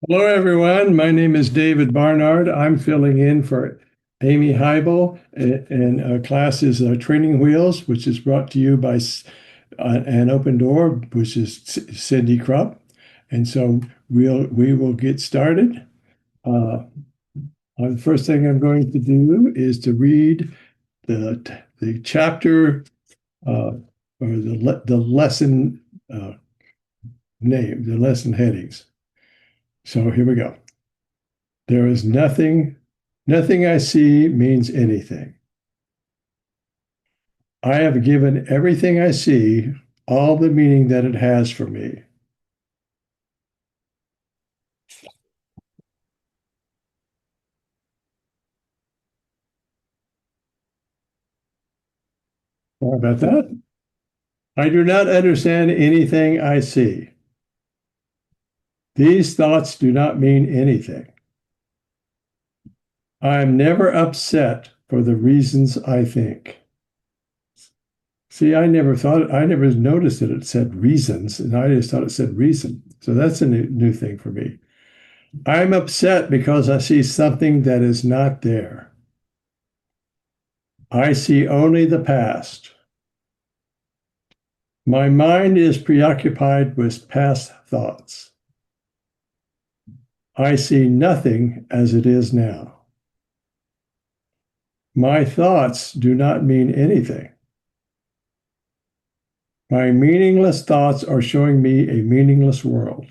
Hello, everyone. My name is David Barnard. I'm filling in for Amy Heibel, and class is Training Wheels, which is brought to you by an Open Door, which is Cindy Krupp. And so we will get started. Uh, the first thing I'm going to do is to read the chapter or the lesson name, the lesson headings. So here we go. There is nothing I see means anything. I have given everything I see all the meaning that it has for me. Sorry about that. I do not understand anything I see. These thoughts do not mean anything. I am never upset for the reasons I think. See, I never noticed that it said reasons, and I just thought it said reason. So that's a new thing for me. I'm upset because I see something that is not there. I see only the past. My mind is preoccupied with past thoughts. I see nothing as it is now. My thoughts do not mean anything. My meaningless thoughts are showing me a meaningless world.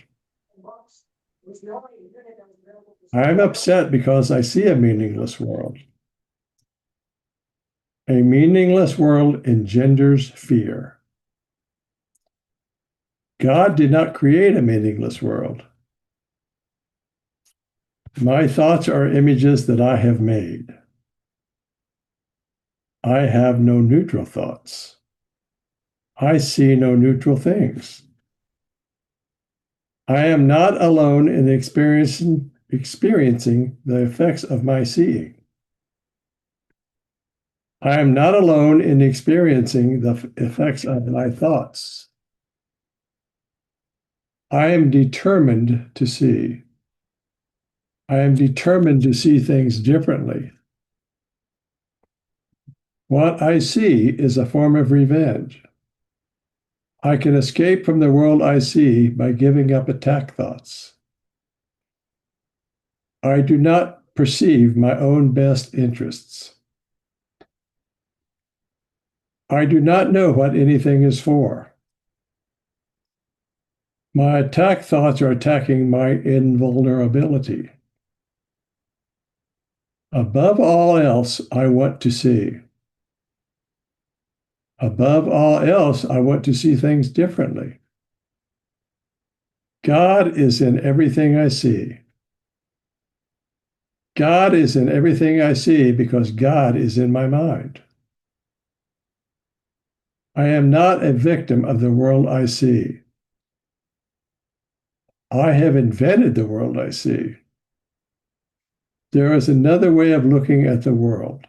I'm upset because I see a meaningless world. A meaningless world engenders fear. God did not create a meaningless world. My thoughts are images that I have made. I have no neutral thoughts. I see no neutral things. I am not alone in experiencing the effects of my seeing. I am not alone in experiencing the effects of my thoughts. I am determined to see. I am determined to see things differently. What I see is a form of revenge. I can escape from the world I see by giving up attack thoughts. I do not perceive my own best interests. I do not know what anything is for. My attack thoughts are attacking my invulnerability. Above all else, I want to see. Above all else, I want to see things differently. God is in everything I see. God is in everything I see because God is in my mind. I am not a victim of the world I see. I have invented the world I see. There is another way of looking at the world.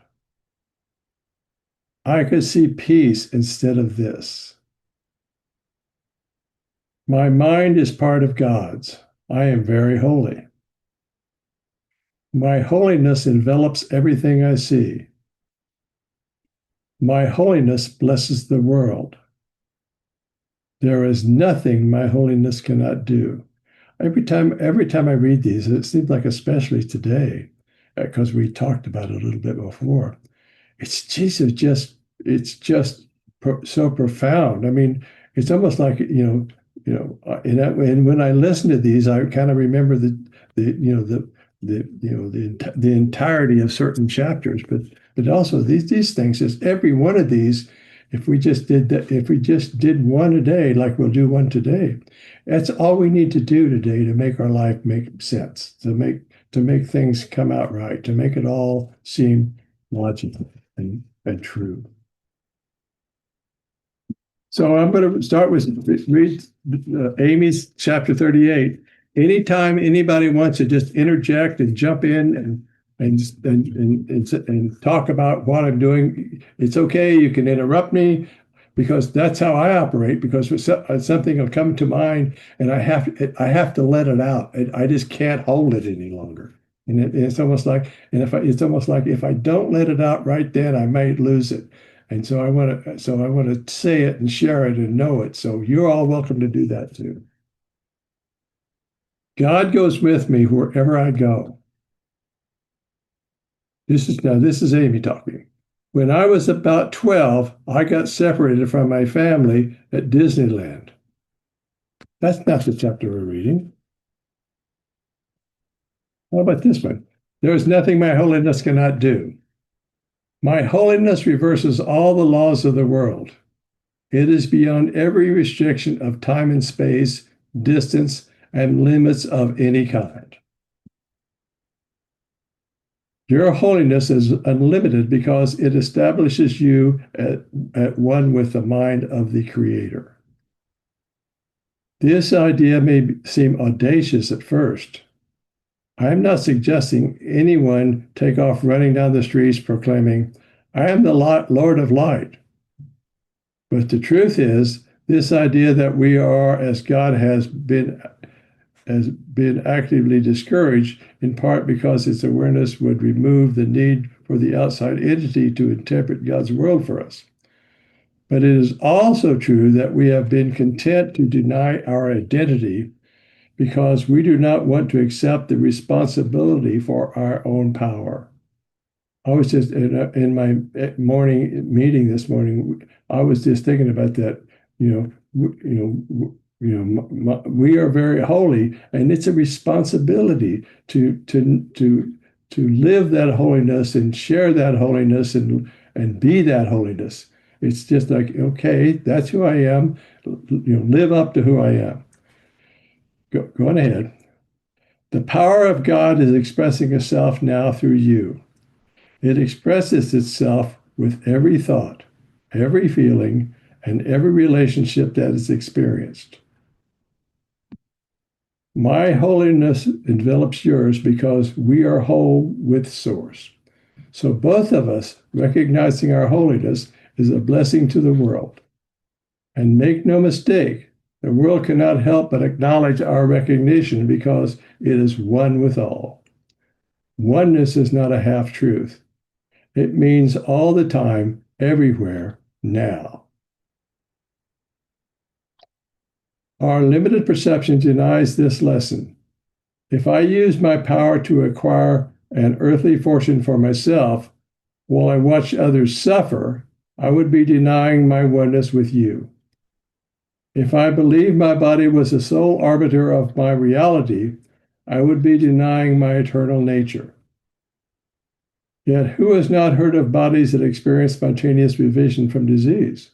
I could see peace instead of this. My mind is part of God's. I am very holy. My holiness envelops everything I see. My holiness blesses the world. There is nothing my holiness cannot do. Every time I read these, it seems like especially today, because we talked about it a little bit before. It's Jesus, it's just so profound. I mean, it's almost like and when I listen to these, I kind of remember the entirety of certain chapters, but also these things. Is every one of these, if we just did that, if we just did one a day, like we'll do one today, that's all we need to do today to make our life make sense, to make things come out right, to make it all seem logical and true. So I'm going to start with read Amy's chapter 38. Anytime anybody wants to just interject and jump in and talk about what I'm doing, it's okay. You can interrupt me, because that's how I operate. Because something will come to mind, and I have to let it out. I just can't hold it any longer. And it's almost like, it's almost like if I don't let it out right then, I might lose it. And so I want to say it and share it and know it. So you're all welcome to do that too. God goes with me wherever I go. This is Amy talking. When I was about 12, I got separated from my family at Disneyland. That's not the chapter we're reading. How about this one? There is nothing my holiness cannot do. My holiness reverses all the laws of the world. It is beyond every restriction of time and space, distance, and limits of any kind. Your holiness is unlimited because it establishes you at one with the mind of the Creator. This idea may seem audacious at first. I am not suggesting anyone take off running down the streets proclaiming, I am the Lord of light. But the truth is, this idea that we are as God has been actively discouraged, in part because its awareness would remove the need for the outside entity to interpret God's world for us. But it is also true that we have been content to deny our identity because we do not want to accept the responsibility for our own power. I was just in my morning meeting this morning. I was just thinking about that. We are very holy, and it's a responsibility to live that holiness and share that holiness and be that holiness. It's just like, okay, that's who I am. Live up to who I am. Go on ahead. The power of God is expressing itself now through you. It expresses itself with every thought, every feeling, and every relationship that is experienced. My holiness envelops yours because we are whole with Source. So both of us recognizing our holiness is a blessing to the world. And make no mistake, the world cannot help but acknowledge our recognition because it is one with all. Oneness is not a half-truth. It means all the time, everywhere, now. Our limited perception denies this lesson. If I use my power to acquire an earthly fortune for myself while I watch others suffer, I would be denying my oneness with you. If I believed my body was the sole arbiter of my reality, I would be denying my eternal nature. Yet who has not heard of bodies that experience spontaneous revision from disease?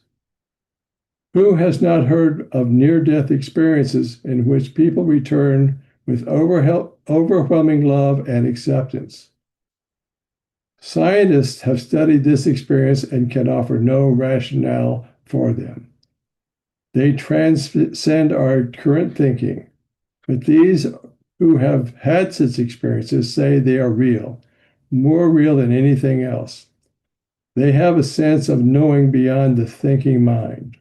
Who has not heard of near-death experiences in which people return with overwhelming love and acceptance? Scientists have studied this experience and can offer no rationale for them. They transcend our current thinking, but these who have had such experiences say they are real, more real than anything else. They have a sense of knowing beyond the thinking mind.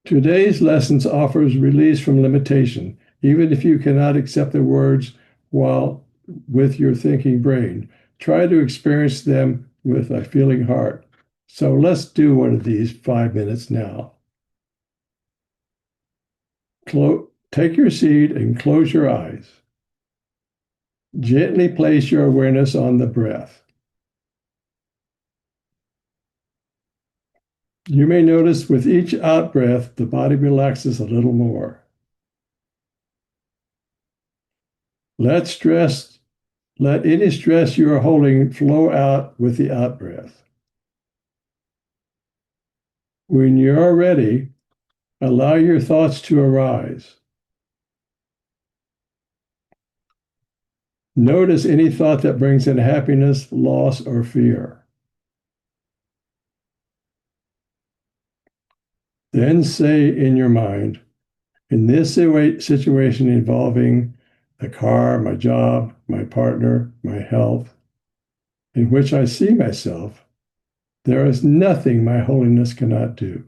Today's lessons offers release from limitation, even if you cannot accept the words while with your thinking brain. Try to experience them with a feeling heart. So let's do one of these 5 minutes now. Take your seat and close your eyes. Gently place your awareness on the breath. You may notice with each out breath, the body relaxes a little more. Let any stress you are holding flow out with the out breath. When you're ready, allow your thoughts to arise. Notice any thought that brings in happiness, loss, or fear. Then say in your mind, in this situation involving the car, my job, my partner, my health, in which I see myself, There is nothing my holiness cannot do.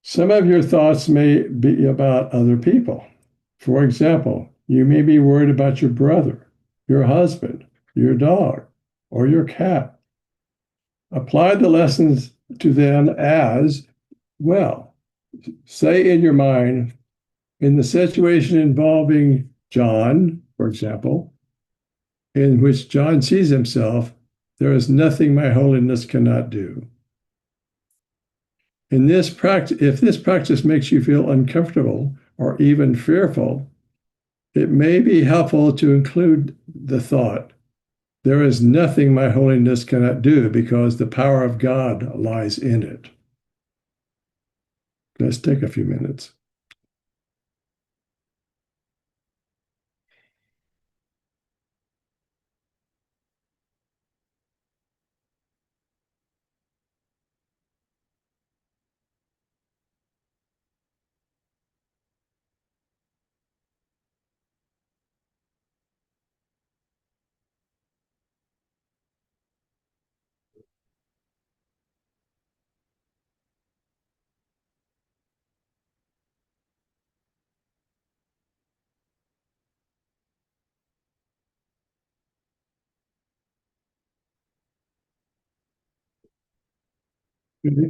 Some of your thoughts may be about other people. For example, you may be worried about your brother, your husband, your dog, or your cat. Apply the lessons to them as well. Say in your mind, in the situation involving John, for example, in which John sees himself, there is nothing my holiness cannot do. In this practice, if this practice makes you feel uncomfortable or even fearful, it may be helpful to include the thought, there is nothing my holiness cannot do because the power of God lies in it. Let's take a few minutes.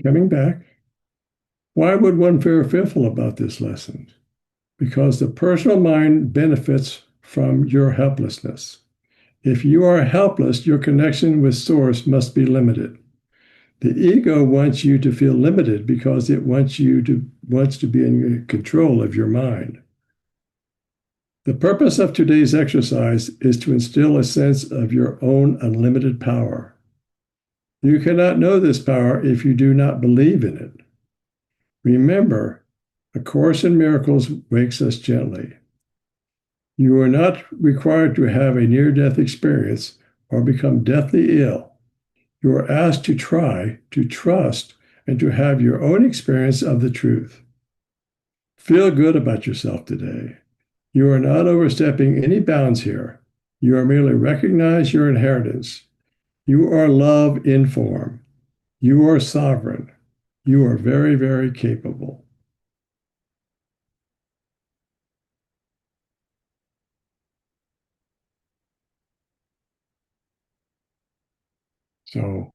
Coming back. Why would one feel fearful about this lesson? Because the personal mind benefits from your helplessness. If you are helpless, your connection with Source must be limited. The ego wants you to feel limited because it wants to be in control of your mind. The purpose of today's exercise is to instill a sense of your own unlimited power. You cannot know this power if you do not believe in it. Remember, A Course in Miracles wakes us gently. You are not required to have a near-death experience or become deathly ill. You are asked to try, to trust, and to have your own experience of the truth. Feel good about yourself today. You are not overstepping any bounds here. You are merely recognize your inheritance. You are love in form. You are sovereign. You are very, very capable. So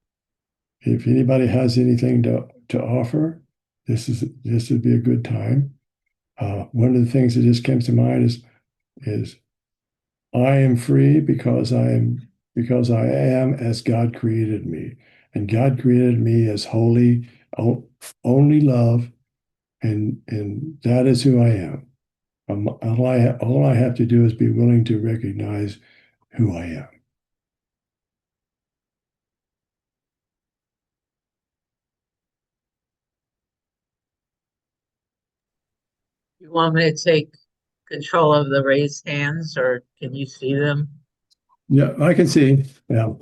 if anybody has anything to offer, this would be a good time. One of the things that just came to mind is I am free because I am as God created me, and God created me as holy, only love, and that is who I am. All I have to do is be willing to recognize who I am. You want me to take control of the raised hands, or can you see them? Yeah, I can see. Yeah.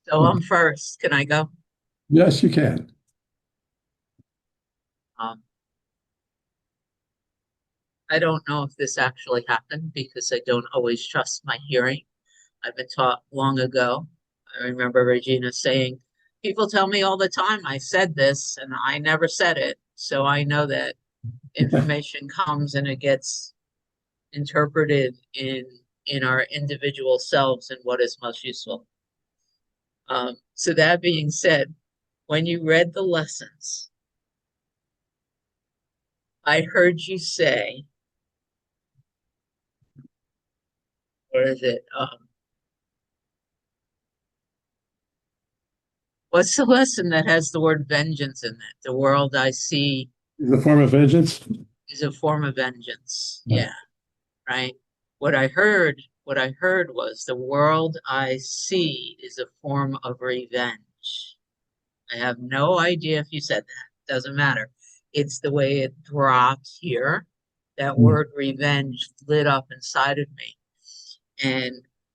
So I'm first. Can I go? Yes, you can. Um, I don't know if this actually happened because I don't always trust my hearing. I've been taught long ago. I remember Regina saying, people tell me all the time I said this and I never said it. So I know that information comes and it gets interpreted in our individual selves and what is most useful. So that being said, when you read the lessons, I heard you say, what is it? What's the lesson that has the word vengeance in it? The world I see The form of vengeance. is a form of vengeance. Yeah, right. What I heard was the world I see is a form of revenge. I have no idea if you said that. Doesn't matter. It's the way it dropped here. That word revenge lit up inside of me. And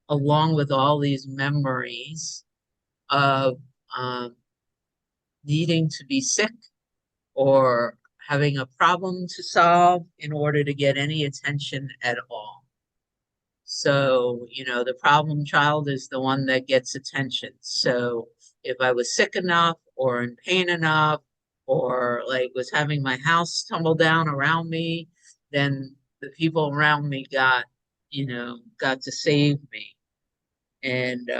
along with all these memories of um, needing to be sick or having a problem to solve in order to get any attention at all. So, you know, the problem child is the one that gets attention. So if I was sick enough or in pain enough or like was having my house tumble down around me, then the people around me got, you know, got to save me. And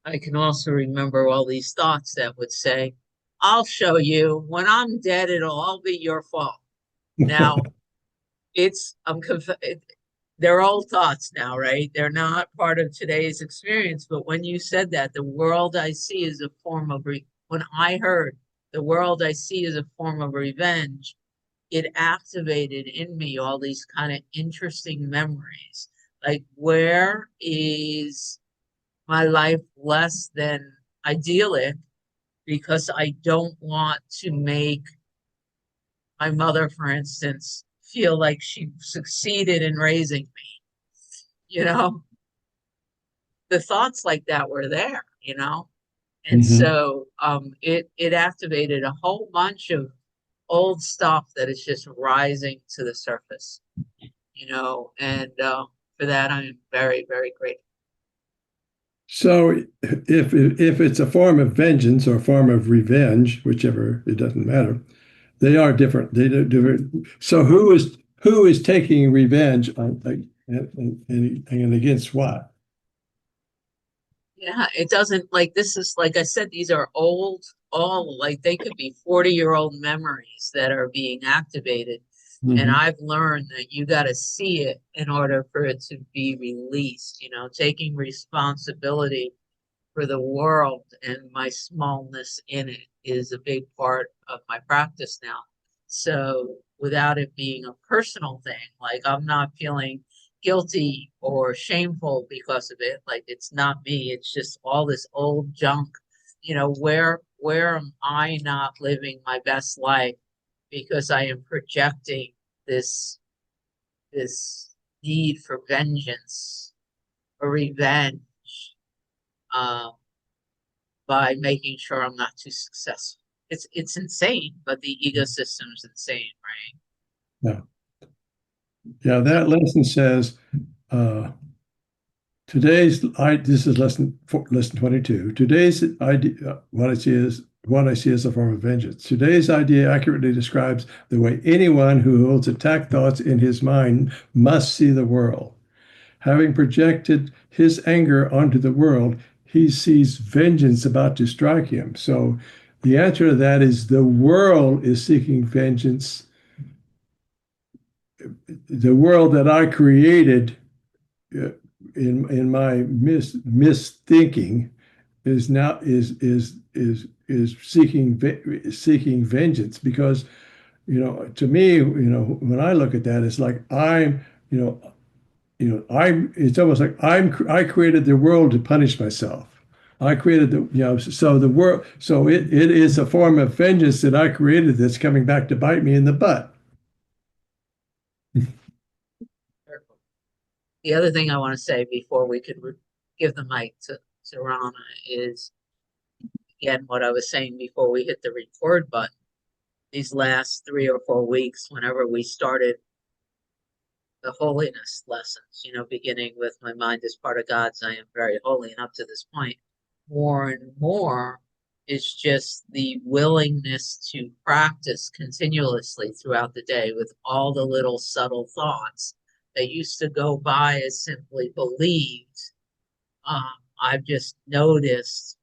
I can also remember all these thoughts that would say, I'll show you when I'm dead, it'll all be your fault. Now, it's, they're old thoughts now, right? They're not part of today's experience. But when you said that, the world I see is a form of, when I heard the world I see is a form of revenge, it activated in me all these kind of interesting memories. Like, where is my life less than idyllic because I don't want to make my mother, for instance, feel like she succeeded in raising me. You know, the thoughts like that were there, you know? And Mhm. so it activated a whole bunch of old stuff that is just rising to the surface, you know, and for that I'm very, very grateful. So if it's a form of vengeance or a form of revenge, whichever, it doesn't matter. They are different. They do different. So who is taking revenge on and against what? Yeah, it doesn't, like, this is, like I said, these are old, all, like, they could be 40-year-old memories that are being activated. And Mhm. I've learned that you got to see it in order for it to be released, you know, taking responsibility for the world and my smallness in it is a big part of my practice now. So without it being a personal thing, like I'm not feeling guilty or shameful because of it, like it's not me, it's just all this old junk, you know, where am I not living my best life because I am projecting this this need for vengeance or revenge, um, by making sure I'm not too successful. It's insane, but the ecosystem's insane, right? Yeah. Yeah, that lesson says uh, this is lesson 22. Today's idea, what I see as a form of vengeance. Today's idea accurately describes the way anyone who holds attack thoughts in his mind must see the world. Having projected his anger onto the world, he sees vengeance about to strike him. So the answer to that is the world is seeking vengeance. The world that I created uh, in my misthinking is now is seeking vengeance because to me when I look at that it's like I'm I'm it's almost like I created the world to punish myself. I created so the world so it is a form of vengeance that I created that's coming back to bite me in the butt. The other thing I want to say before we could give the mic to Rana is, again, what I was saying before we hit the record button. These last 3 or 4 weeks, whenever we started the holiness lessons, you know, beginning with my mind is part of God's, I am very holy, and up to this point, more and more is just the willingness to practice continuously throughout the day with all the little subtle thoughts that used to go by as simply believed. Um, I've just noticed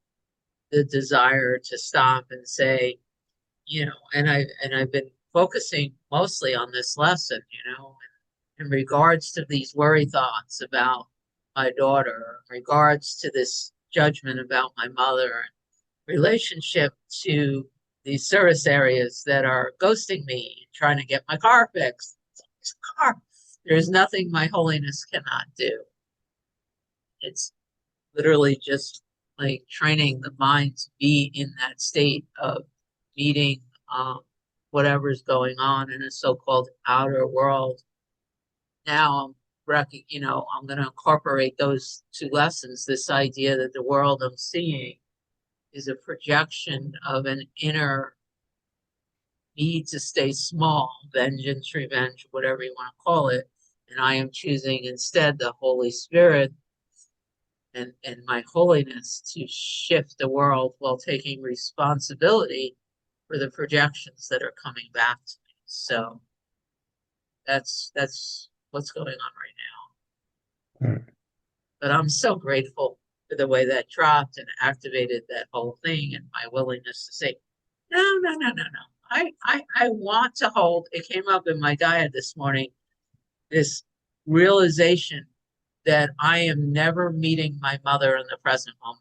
the desire to stop and say, you know, and I've been focusing mostly on this lesson, you know, in regards to these worry thoughts about my daughter, in regards to this judgment about my mother, relationship to these service areas that are ghosting me, trying to get my car fixed. Car. There's nothing my holiness cannot do. It's literally just like training the mind to be in that state of meeting whatever's going on in a so-called outer world. Now you know, I'm going to incorporate those two lessons, this idea that the world I'm seeing is a projection of an inner need to stay small, vengeance, revenge, whatever you want to call it, And I am choosing instead the Holy Spirit and my holiness to shift the world while taking responsibility for the projections that are coming back to me. So that's what's going on right now. All right. But I'm so grateful for the way that dropped and activated that whole thing and my willingness to say, no, no, no, no, no. I want to hold, it came up in my diet this morning, this realization that I am never meeting my mother in the present moment.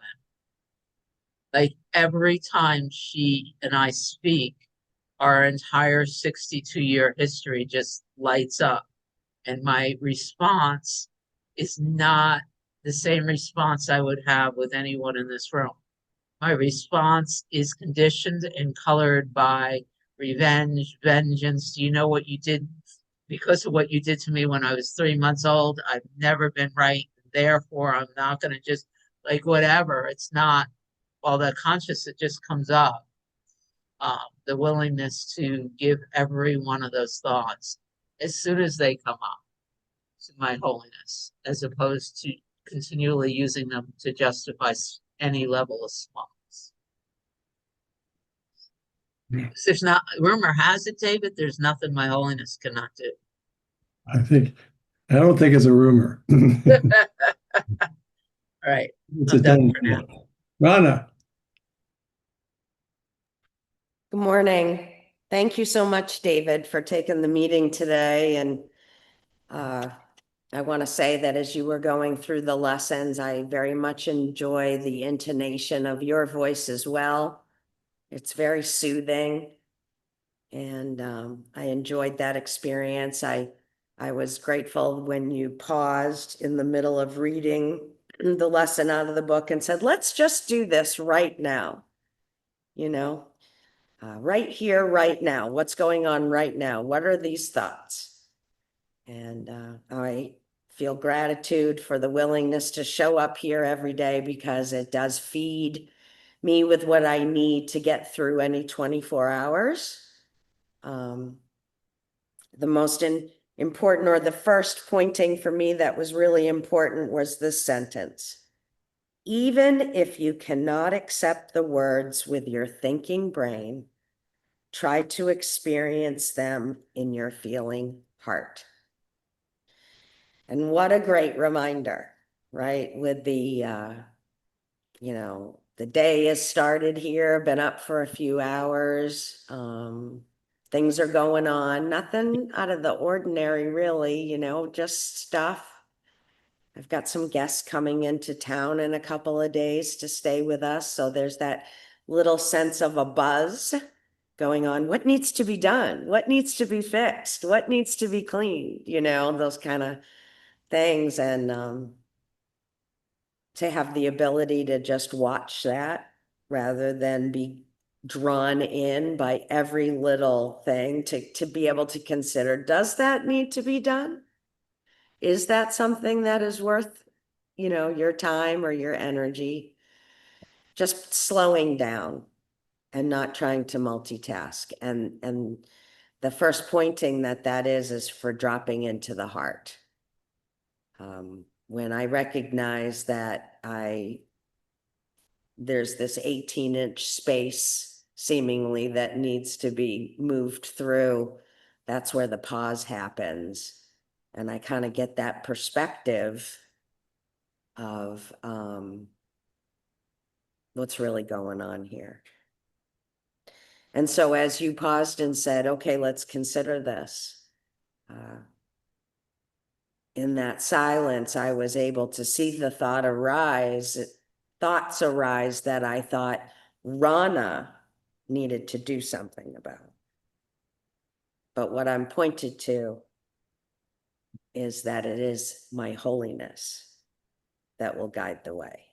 Like every time she and I speak, our entire 62-year history just lights up. And my response is not the same response I would have with anyone in this room. My response is conditioned and colored by revenge, vengeance. Do you know what you did because of what you did to me when I was 3 months old? I've never been right. Therefore, I'm not going to just like whatever. It's not, well, the conscious, it just comes up. The willingness to give every one of those thoughts as soon as they come up to my holiness, as opposed to continually using them to justify any level of smallness. There's not, rumor has it, David, there's nothing my holiness cannot do. I don't think it's a rumor. All right, It's a I'm done done for now. deal. Rana, Good morning. Thank you so much, David, for taking the meeting today. And I want to say that as you were going through the lessons, I very much enjoy the intonation of your voice as well. It's very soothing. And I enjoyed that experience. I was grateful when you paused in the middle of reading the lesson out of the book and said, let's just do this right now. You know, right here, right now. What's going on right now? What are these thoughts? And I feel gratitude for the willingness to show up here every day because it does feed me with what I need to get through any 24 hours. The most important, or the first pointing for me that was really important, was this sentence. Even if you cannot accept the words with your thinking brain, try to experience them in your feeling heart. And what a great reminder, right? With the, the day has started here, been up for a few hours. Things are going on, nothing out of the ordinary, really, just stuff. I've got some guests coming into town in a couple of days to stay with us. So there's that little sense of a buzz going on. What needs to be done? What needs to be fixed? What needs to be cleaned? Those kind of things. And to have the ability to just watch that rather than be drawn in by every little thing, to be able to consider, does that need to be done? Is that something that is worth, your time or your energy? Just slowing down and not trying to multitask. And the first pointing that is for dropping into the heart. When I recognize that there's this 18-inch space seemingly that needs to be moved through, that's where the pause happens. And I kind of get that perspective of what's really going on here. And so as you paused and said, okay, let's consider this. In that silence, I was able to see the thoughts arise that I thought Rana needed to do something about. But what I'm pointed to is that it is my holiness that will guide the way.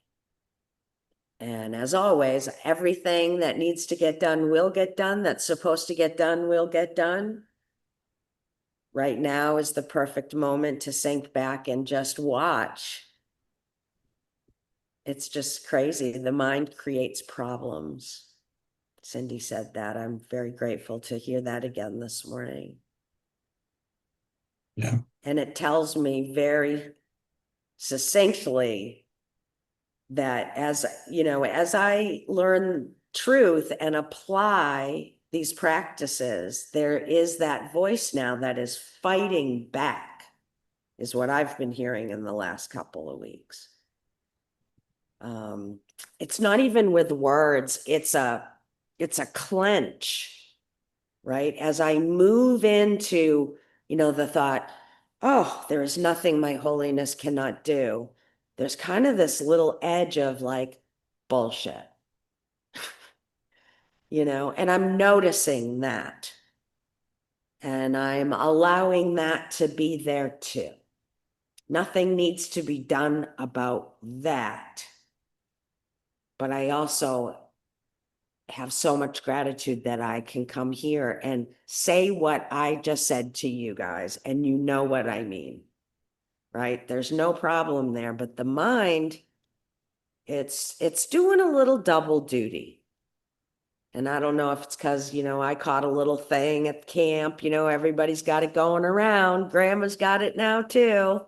And as always, everything that needs to get done will get done. That's supposed to get done will get done. Right now is the perfect moment to sink back and just watch. It's just crazy. The mind creates problems. Cindy said that. I'm very grateful to hear that again this morning. Yeah. And it tells me very succinctly that as I learn truth and apply these practices, there is that voice now that is fighting back, is what I've been hearing in the last couple of weeks. It's not even with words, it's a clench, right? As I move into, the thought, oh, there is nothing my holiness cannot do. There's kind of this little edge of like bullshit, and I'm noticing that. And I'm allowing that to be there too. Nothing needs to be done about that. But I also have so much gratitude that I can come here and say what I just said to you guys, and you know what I mean, right? There's no problem there, but the mind, it's doing a little double duty. And I don't know if it's because, I caught a little thing at camp, everybody's got it going around. Grandma's got it now too.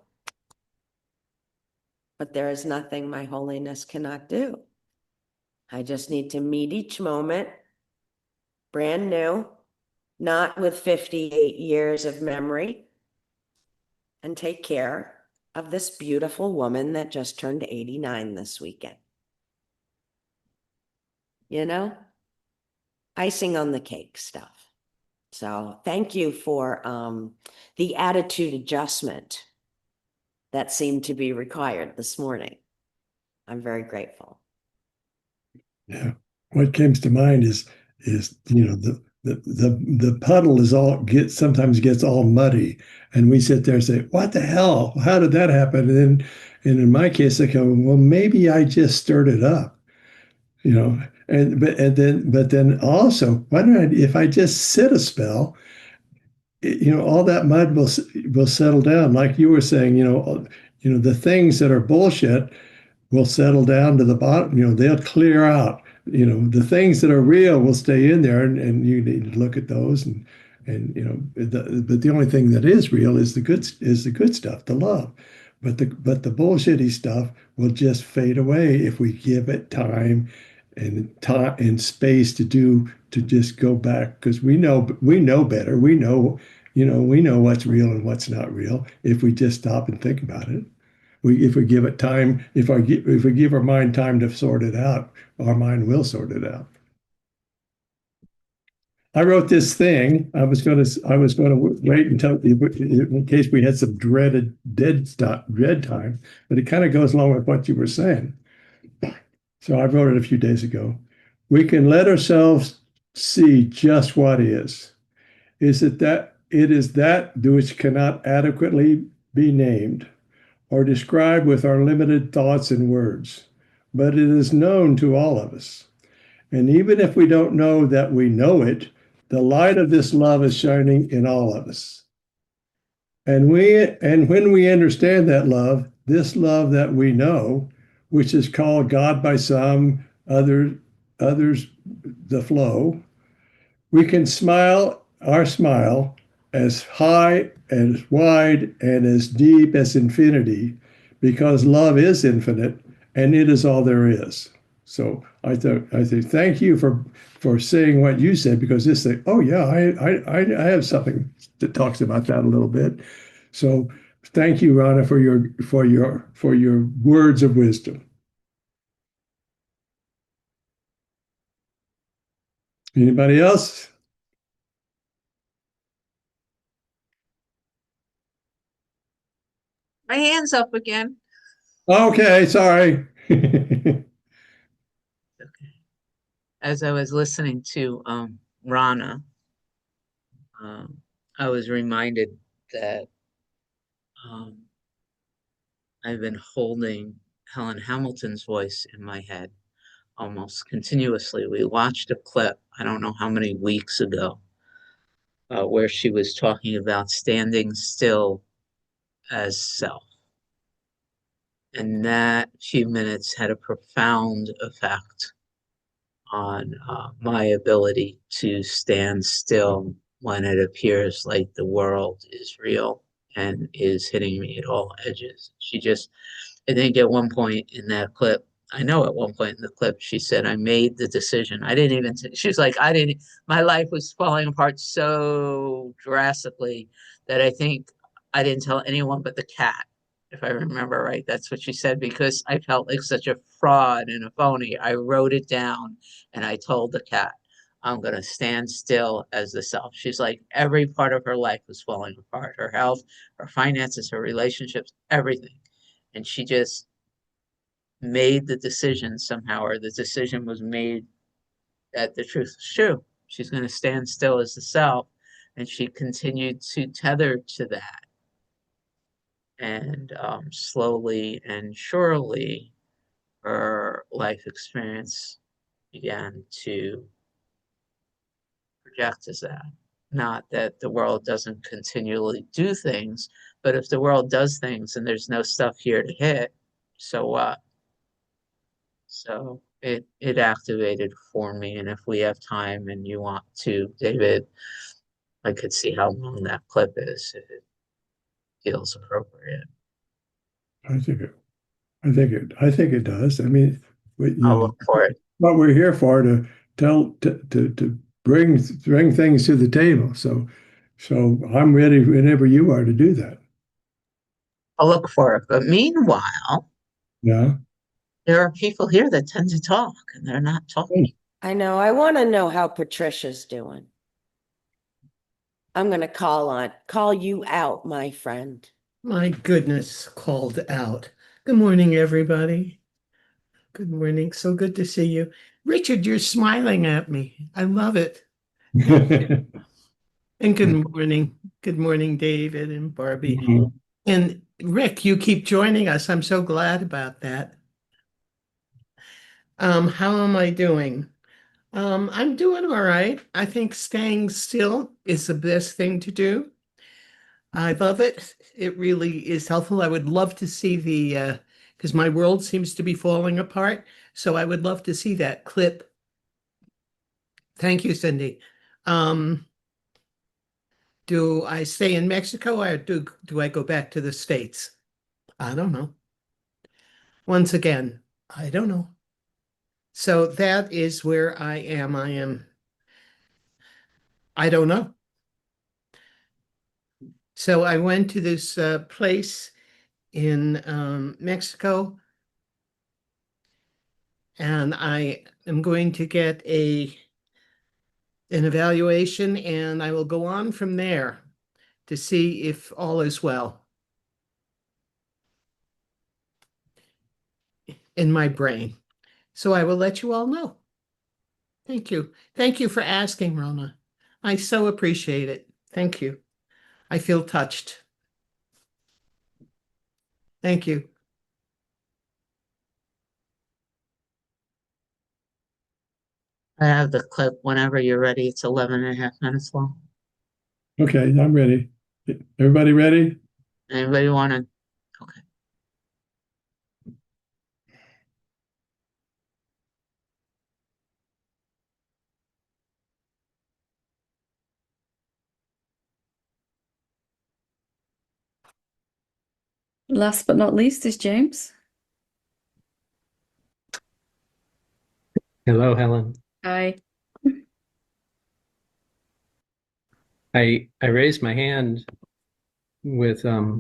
But there is nothing my holiness cannot do. I just need to meet each moment brand new, not with 58 years of memory, and take care of this beautiful woman that just turned 89 this weekend. Icing on the cake stuff. So thank you for the attitude adjustment that seemed to be required this morning. I'm very grateful. Yeah. What comes to mind is the puddle sometimes gets all muddy, and we sit there and say, "What the hell? How did that happen?" And in my case, I go, "Well, maybe I just stirred it up." But then also, why don't if I just sit a spell, all that mud will settle down, like you were saying. The things that are bullshit will settle down to the bottom. They'll clear out. The things that are real will stay in there, and you need to look at those. But the only thing that is real is the good stuff, the love. But the bullshitty stuff will just fade away if we give it time and space to just go back, because we know better. We know what's real and what's not real if we just stop and think about it. If we give it time, if we give our mind time to sort it out, our mind will sort it out. I wrote this thing. I was going to wait until, in case we had some dread time, but it kind of goes along with what you were saying. So I wrote it a few days ago. We can let ourselves see just what is. It is that which cannot adequately be named or described with our limited thoughts and words, but it is known to all of us. And even if we don't know that we know it, the light of this love is shining in all of us. And when we understand that love, this love that we know, which is called God by some, others the flow, we can smile our smile as high, as wide, and as deep as infinity, because love is infinite and it is all there is. So I think thank you for saying what you said, because this thing, oh yeah, I have something that talks about that a little bit. So thank you, Rana, for your words of wisdom. Anybody else? My hand's up again. Okay, sorry. As I was listening to Rana, I was reminded that I've been holding Helen Hamilton's voice in my head almost continuously. We watched a clip, I don't know how many weeks ago, where she was talking about standing still as self. And that few minutes had a profound effect on my ability to stand still when it appears like the world is real and is hitting me at all edges. I think at one point in that clip, I know at one point in the clip, she said, I made the decision. I didn't even, she was like, my life was falling apart so drastically that I think I didn't tell anyone but the cat, if I remember right. That's what she said, because I felt like such a fraud and a phony. I wrote it down and I told the cat, I'm going to stand still as the self. She's like, every part of her life was falling apart, her health, her finances, her relationships, everything. And she just made the decision somehow, or the decision was made that the truth is true. She's going to stand still as the self. And she continued to tether to that. And slowly and surely, her life experience began to project as that. Not that the world doesn't continually do things, but if the world does things and there's no stuff here to hit, so what? So it activated for me. And if we have time and you want to, David, I could see how long that clip is if it feels appropriate. I think it does. I mean, I'll look for it. what we're here for, to bring things to the table. So I'm ready whenever you are to do that. I'll look for it. But meanwhile, Yeah. there are people here that tend to talk and they're not talking. I know. I want to know how Patricia's doing. I'm going to call you out, my friend. My goodness, called out. Good morning, everybody. Good morning. So good to see you. Richard, you're smiling at me. I love it. And good morning. Good morning, David and Barbie. And Rick, you keep joining us. I'm so glad about that. How am I doing? I'm doing all right. I think staying still is the best thing to do. I love it. It really is helpful. I would love to see because my world seems to be falling apart. So I would love to see that clip. Thank you, Cindy. Do I stay in Mexico or do I go back to the States? I don't know. Once again, I don't know. So that is where I am. I don't know. So I went to this place in Mexico, and I am going to get an evaluation, and I will go on from there to see if all is well in my brain. So I will let you all know. Thank you. Thank you for asking, Rona. I so appreciate it. Thank you. I feel touched. Thank you. I have the clip whenever you're ready. It's 11 and a half minutes long. Okay, I'm ready. Everybody ready? Anybody want to? Okay. Last but not least is James. Hello, Helen. Hi. I raised my hand with I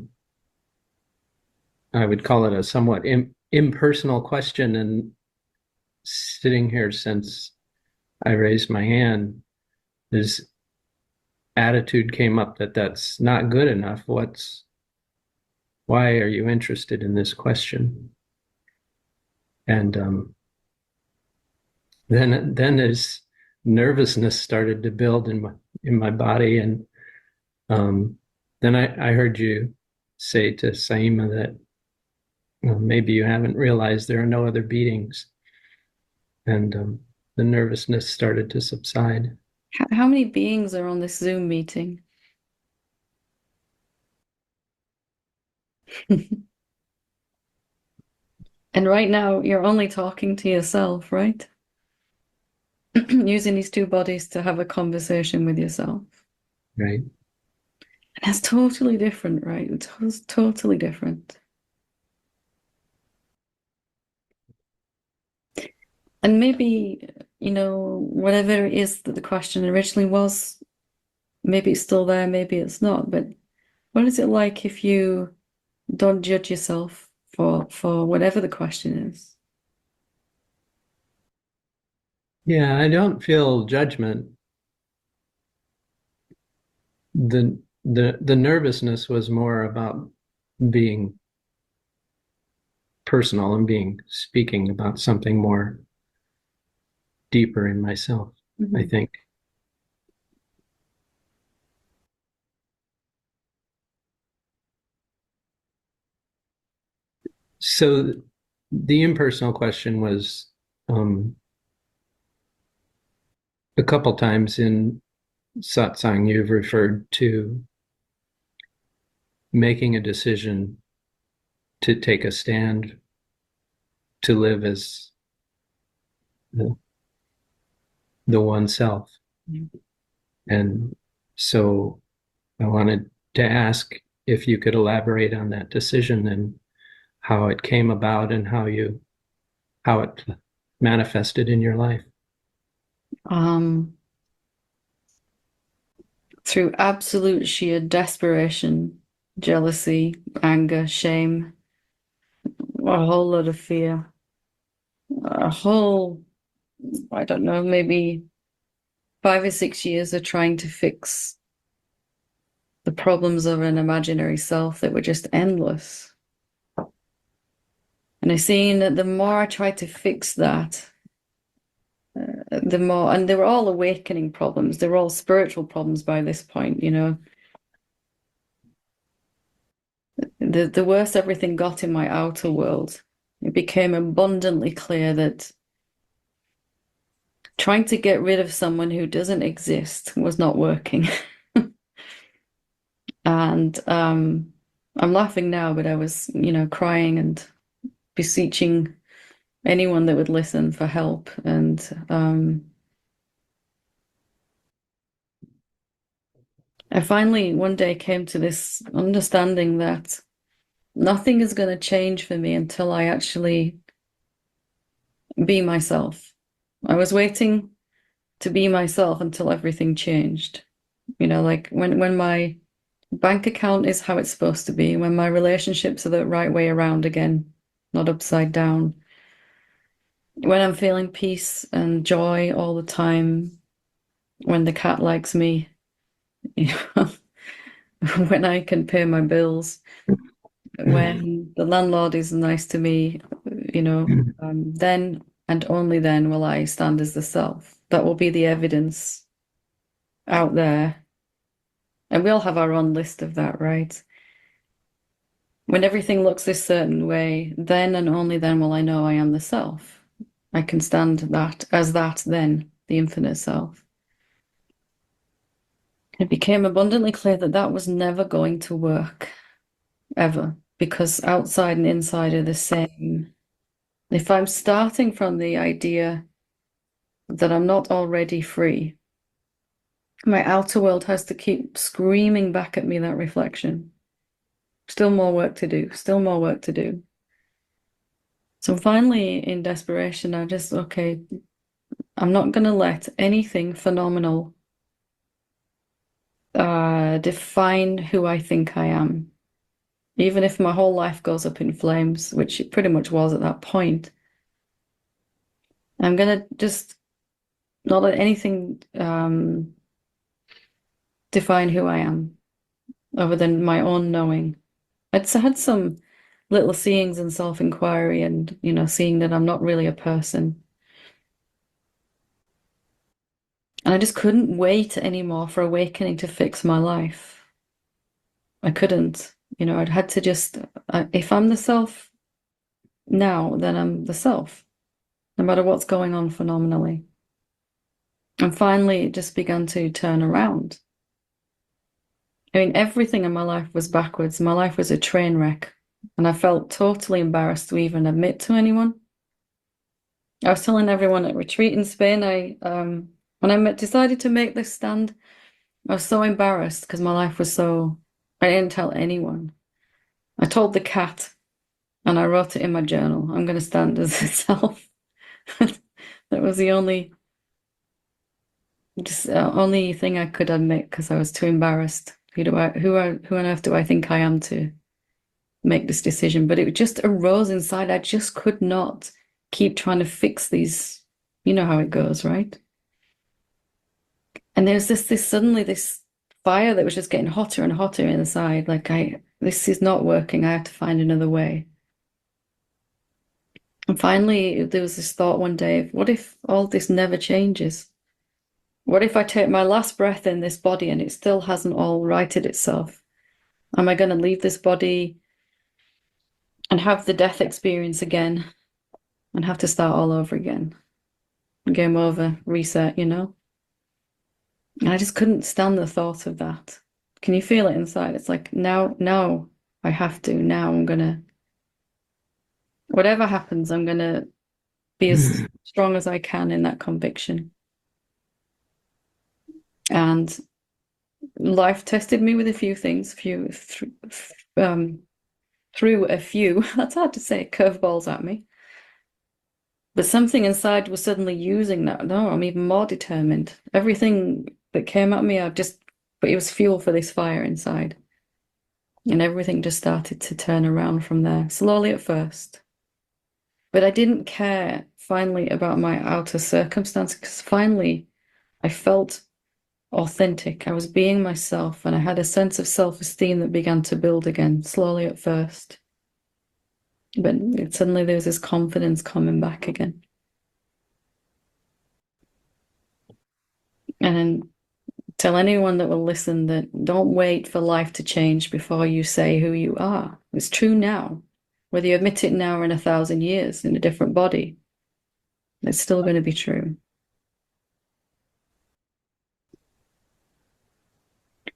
would call it a somewhat impersonal question, and sitting here since I raised my hand, this attitude came up that that's not good enough. Why are you interested in this question? And then this nervousness started to build in my body, and then I heard you say to Saima that maybe you haven't realized there are no other beatings, and the nervousness started to subside. How many beings are on this Zoom meeting? And right now you're only talking to yourself, right? Using these two bodies to have a conversation with yourself. Right. And it's totally different, right? It's totally different. And maybe, whatever it is that the question originally was, maybe it's still there, maybe it's not. But what is it like if you don't judge yourself for whatever the question is? Yeah, I don't feel judgment. The nervousness was more about being personal and speaking about something more deeper in myself, I Mhm. think. So the impersonal question was a couple times in satsang you've referred to making a decision to take a stand, to live as the one self. Mhm. And so I wanted to ask if you could elaborate on that decision and how it came about and how it manifested in your life. Through absolute sheer desperation, jealousy, anger, shame, a whole lot of fear, a whole, I don't know, maybe 5 or 6 years of trying to fix the problems of an imaginary self that were just endless. And I seen that the more I tried to fix that, the more, and they were all awakening problems. They were all spiritual problems by this point, The worse everything got in my outer world, it became abundantly clear that trying to get rid of someone who doesn't exist was not working. And I'm laughing now, but I was, crying and beseeching anyone that would listen for help. And I finally one day came to this understanding that nothing is going to change for me until I actually be myself. I was waiting to be myself until everything changed. Like when my bank account is how it's supposed to be, when my relationships are the right way around again, not upside down, when I'm feeling peace and joy all the time, when the cat likes me, when I can pay my bills, when the landlord is nice to me, then and only then will I stand as the self. That will be the evidence out there. And we all have our own list of that, right? When everything looks this certain way, then and only then will I know I am the self. I can stand that then, the infinite self. It became abundantly clear that that was never going to work, ever, because outside and inside are the same. If I'm starting from the idea that I'm not already free, my outer world has to keep screaming back at me that reflection. Still more work to do, still more work to do. So finally, in desperation, okay, I'm not going to let anything phenomenal define who I think I am. Even if my whole life goes up in flames, which it pretty much was at that point, I'm going to just not let anything define who I am other than my own knowing. I'd had some little seeings and self-inquiry and, seeing that I'm not really a person. And I just couldn't wait anymore for awakening to fix my life. I couldn't. I'd had to just, if I'm the self now, then I'm the self, no matter what's going on phenomenally. And finally, it just began to turn around. I mean, everything in my life was backwards. My life was a train wreck, and I felt totally embarrassed to even admit to anyone. I was telling everyone at retreat in Spain, when I decided to make this stand, I was so embarrassed because my life was so I didn't tell anyone. I told the cat, and I wrote it in my journal. I'm going to stand as itself. That was the only thing I could admit because I was too embarrassed. Who on earth do I think I am to make this decision? But it just arose inside. I just could not keep trying to fix these. You know how it goes, right? And there was suddenly this fire that was just getting hotter and hotter inside. Like this is not working. I have to find another way. And finally, there was this thought one day of, what if all this never changes? What if I take my last breath in this body and it still hasn't all righted itself? Am I going to leave this body and have the death experience again and have to start all over again? Game over, reset, you know? And I just couldn't stand the thought of that. Can you feel it inside? It's like, now I have to. Now I'm going to, whatever happens, I'm going to be as strong as I can in that conviction. And life tested me with a few things, threw a few, that's hard to say, curveballs at me. But something inside was suddenly using that. No, I'm even more determined. Everything that came at me, but it was fuel for this fire inside. And everything just started to turn around from there, slowly at first. But I didn't care finally about my outer circumstance because finally I felt authentic. I was being myself and I had a sense of self-esteem that began to build again, slowly at first. But suddenly there was this confidence coming back again. And then tell anyone that will listen that don't wait for life to change before you say who you are. It's true now. Whether you admit it now or in 1,000 years in a different body, it's still going to be true.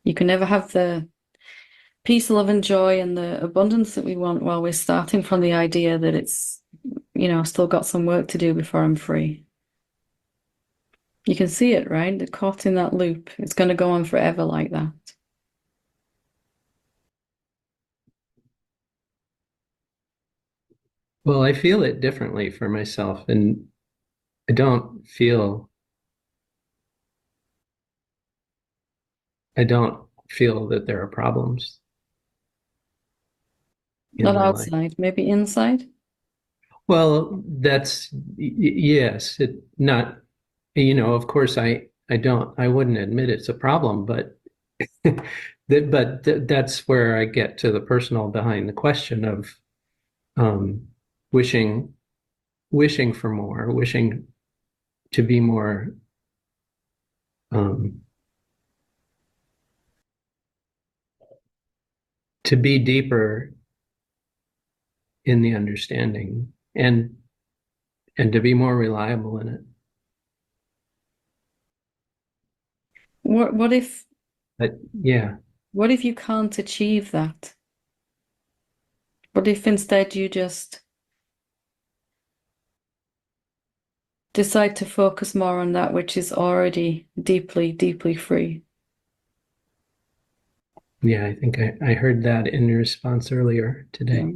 You can never have the peace, love, and joy and the abundance that we want while we're starting from the idea that it's, I've still got some work to do before I'm free. You can see it, right? They're caught in that loop. It's going to go on forever like that. Well, I feel it differently for myself, and I don't feel that there are problems in Not my life. outside, maybe inside. Well, yes, of course I wouldn't admit it's a problem, but that's where I get to the personal behind the question of wishing for more, wishing to be more to be deeper in the understanding and to be more reliable in it. What if Yeah. What if you can't achieve that? What if instead you just decide to focus more on that which is already deeply, deeply free? Yeah, I think I heard that in your response earlier today.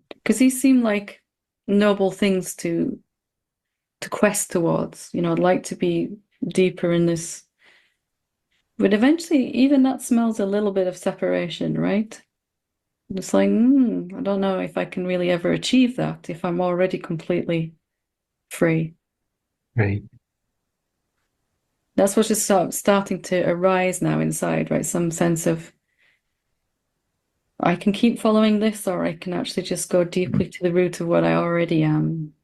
Because these seem like noble things to quest towards. I'd like to be deeper in this. But eventually, even that smells a little bit of separation, right? It's like, I don't know if I can really ever achieve that if I'm already completely free. Right. That's what's just starting to arise now inside, right? Some sense of, I can keep following this, or I can actually just go deeply to the root of what I already am.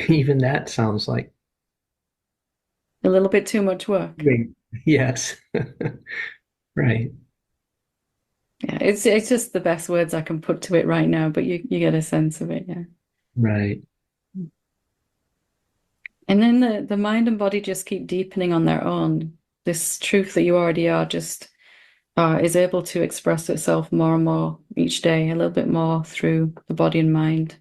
Even that sounds like A little bit too much work. yes. Right. Yeah, it's just the best words I can put to it right now, but you get a sense of it, yeah. Right. And then the mind and body just keep deepening on their own. This truth that you already are just is able to express itself more and more each day, a little bit more through the body and mind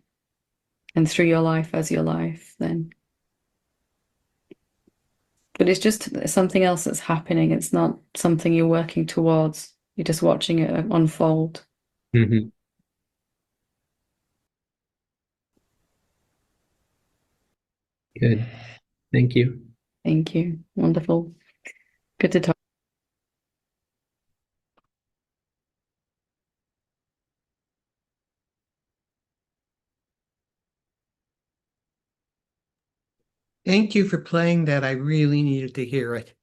and through your life as your life then. But it's just something else that's happening. It's not something you're working towards. You're just watching it unfold. Mhm. Good. Thank you. Thank you. Wonderful. Good to talk. Thank you for playing that. I really needed to hear it.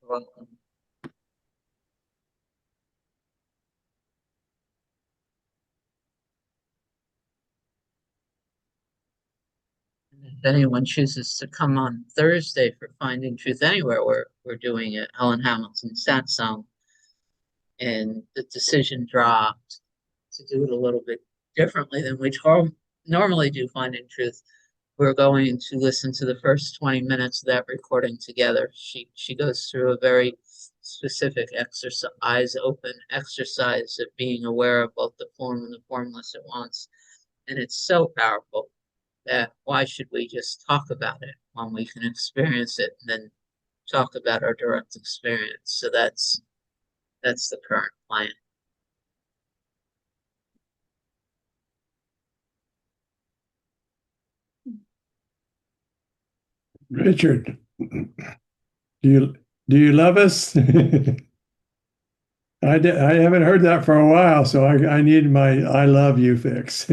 Welcome. If anyone chooses to come on Thursday for Finding Truth Anywhere, we're doing it Helen Hamilton Satsang, and the decision dropped to do it a little bit differently than we normally do Finding Truth. We're going to listen to the first 20 minutes of that recording together. She goes through a very specific exercise, eyes open exercise of being aware of both the form and the formless at once. And it's so powerful that why should we just talk about it when we can experience it and then talk about our direct experience? So that's the current plan. Richard, do you love us? I haven't heard that for a while, so I need my I love you fix.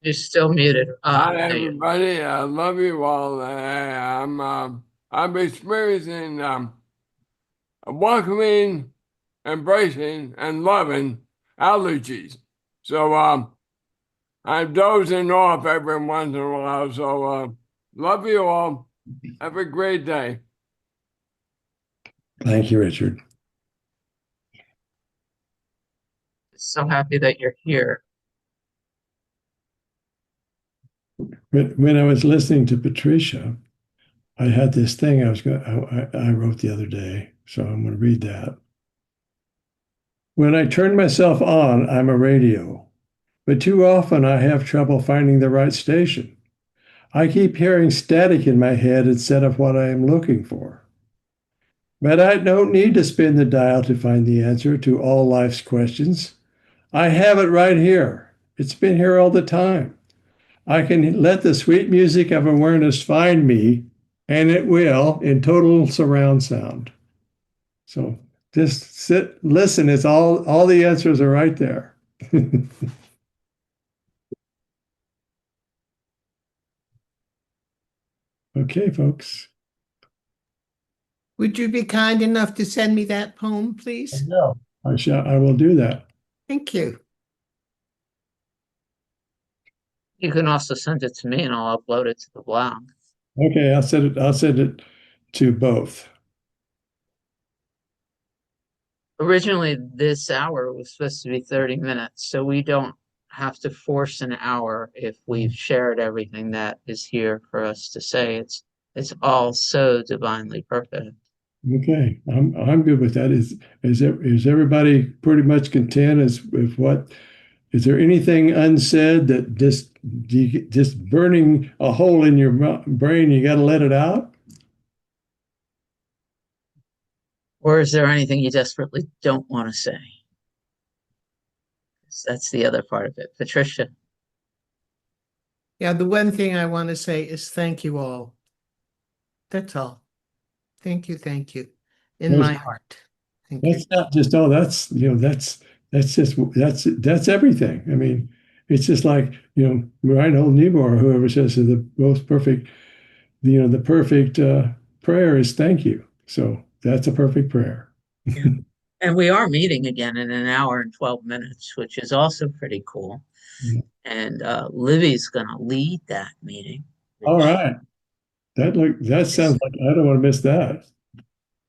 You're still muted. Hi, There you everybody. I love you all. I'm experiencing welcoming, embracing, and loving allergies. So I'm dozing off every once in a while. So love you all. Have a great day. Thank you, Richard. So happy that you're here. When I was listening to Patricia, I had this thing I wrote the other day, so I'm going to read that. When I turn myself on, I'm a radio, but too often I have trouble finding the right station. I keep hearing static in my head instead of what I am looking for. But I don't need to spin the dial to find the answer to all life's questions. I have it right here. It's been here all the time. I can let the sweet music of awareness find me, and it will in total surround sound. So just sit, listen. It's all the answers are right there. Okay, folks. Would you be kind enough to send me that poem, please? I will do that. Thank you. You can also send it to me and I'll upload it to the blog. Okay, I'll send it to both. Originally, this hour was supposed to be 30 minutes, so we don't have to force an hour if we've shared everything that is here for us to say. It's all so divinely perfect. Okay, I'm good with that. Is everybody pretty much content as with what? Is there anything unsaid that just burning a hole in your brain? You got to let it out. Or is there anything you desperately don't want to say? That's the other part of it. Patricia. Yeah, the one thing I want to say is thank you all. That's all. Thank you, thank you. In my heart. Thank you. That's not just that's everything. I mean, it's just like Reinhold Niebuhr, whoever says the most perfect, the perfect prayer is thank you. So that's a perfect prayer. And we are meeting again in an hour and 12 minutes, which is also pretty cool. Yeah. And Livy's going to lead that meeting. All right. That sounds like I don't want to miss that.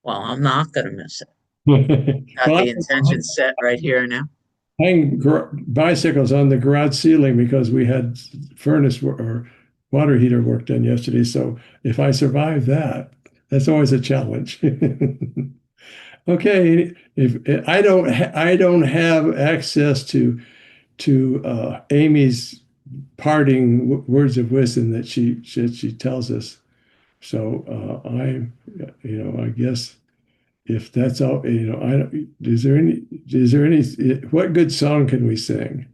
Well, I'm not going to miss it. Got Well, the intention set right here now. hang bicycles on the garage ceiling because we had furnace or water heater work done yesterday. So if I survive that, that's always a challenge. Okay, if I don't have access to Amy's parting words of wisdom that she tells us. So I guess if that's all, I don't, is there any, what good song can we sing?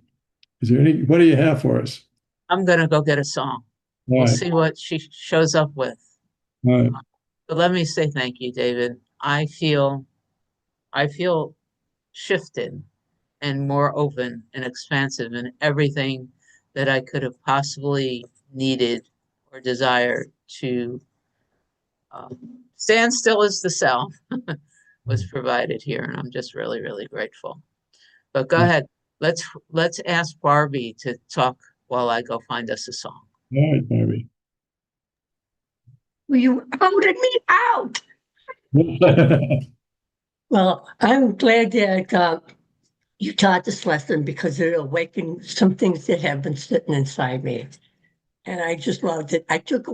Is there any, what do you have for us? I'm gonna go get a song. All We'll right, see what she shows up with. all right. But let me say thank you, David. I feel shifted and more open and expansive in everything that I could have possibly needed or desired to stand still as the self was provided here, and I'm just really, really grateful. But go ahead, let's ask Barbie to talk while I go find us a song. All right, Barbie. Well, you voted me out. Well, I'm glad that you taught this lesson because it awakened some things that have been sitting inside me. And I just loved it. I took a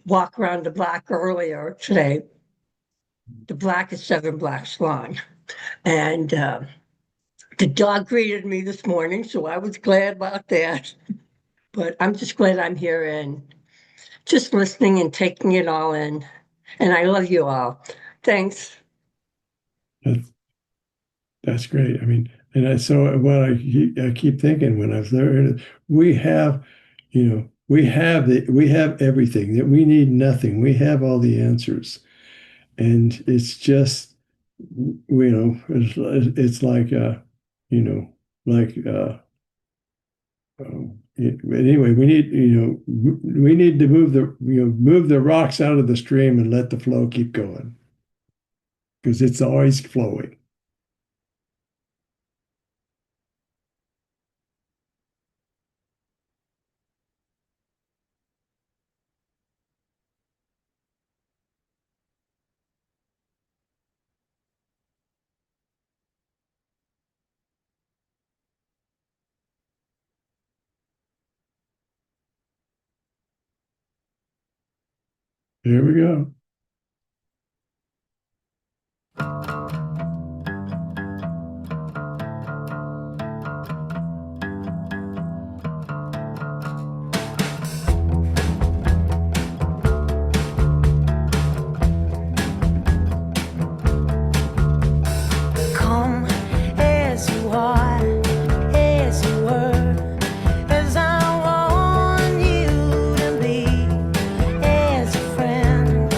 walk around the block earlier today. The block is 7 blocks long. And the dog greeted me this morning, so I was glad about that. But I'm just glad I'm here and just listening and taking it all in. And I love you all. Thanks. That's great. I mean, so what I keep thinking when I've learned, we have everything, that we need nothing. We have all the answers, and it's just it's like anyway, we need to move the rocks out of the stream and let the flow keep going, because it's always flowing. Here we go. Come as you are, as you were, as I want you to be, as a friend,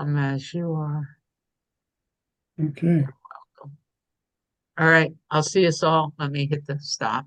Come as you are. Okay. All right, I'll see us all. Let me hit the stop.